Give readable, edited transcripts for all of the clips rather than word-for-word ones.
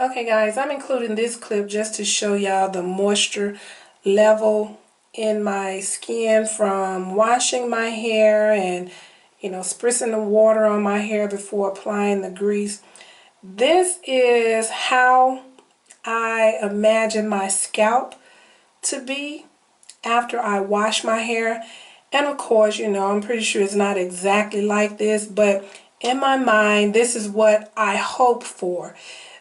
Okay guys, I'm including this clip just to show y'all the moisture level in my skin from washing my hair and spritzing the water on my hair before applying the grease. This is how I imagine my scalp to be after I wash my hair. And of course, I'm pretty sure it's not exactly like this, but in my mind, this is what I hope for,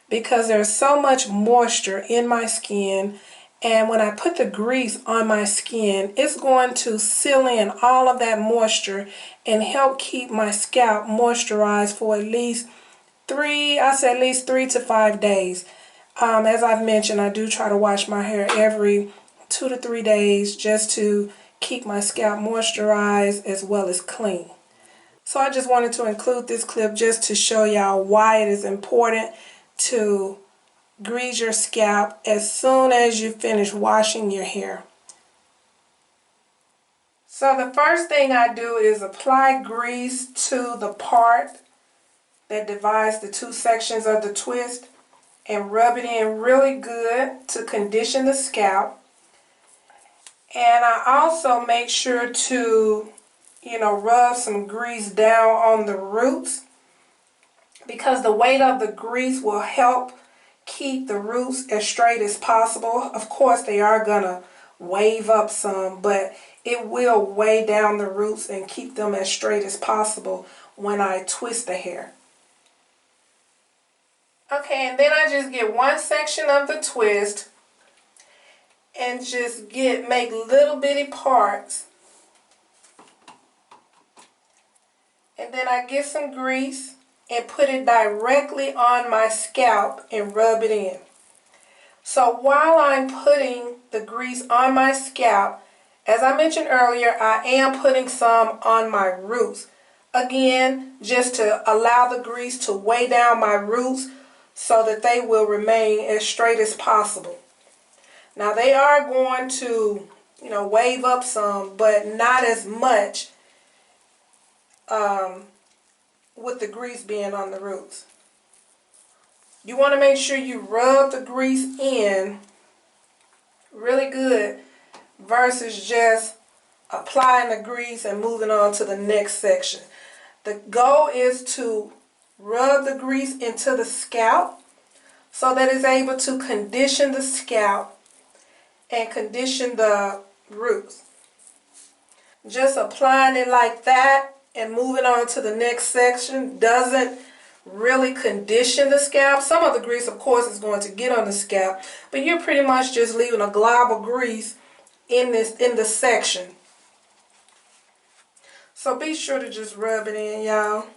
because there's so much moisture in my skin, and when I put the grease on my skin, it's going to seal in all of that moisture and help keep my scalp moisturized for at least 3 to 5 days. As I've mentioned, I do try to wash my hair every 2 to 3 days just to keep my scalp moisturized as well as clean. So I just wanted to include this clip just to show y'all why it is important to grease your scalp as soon as you finish washing your hair. So the first thing I do is apply grease to the part that divides the two sections of the twist and rub it in really good to condition the scalp. And I also make sure to, rub some grease down on the roots, because the weight of the grease will help keep the roots as straight as possible. Of course, they are gonna wave up some, but it will weigh down the roots and keep them as straight as possible when I twist the hair. Okay, and then I just get one section of the twist and just make little bitty parts. And then I get some grease and put it directly on my scalp and rub it in. So while I'm putting the grease on my scalp, as I mentioned earlier, I am putting some on my roots. Again, just to allow the grease to weigh down my roots so that they will remain as straight as possible. Now they are going to, wave up some, but not as much with the grease being on the roots. You want to make sure you rub the grease in really good versus just applying the grease and moving on to the next section. The goal is to rub the grease into the scalp so that it's able to condition the scalp and condition the roots. Just applying it like that and moving on to the next section doesn't really condition the scalp. Some of the grease, of course, is going to get on the scalp, but you're pretty much just leaving a glob of grease in this section. So be sure to just rub it in, y'all.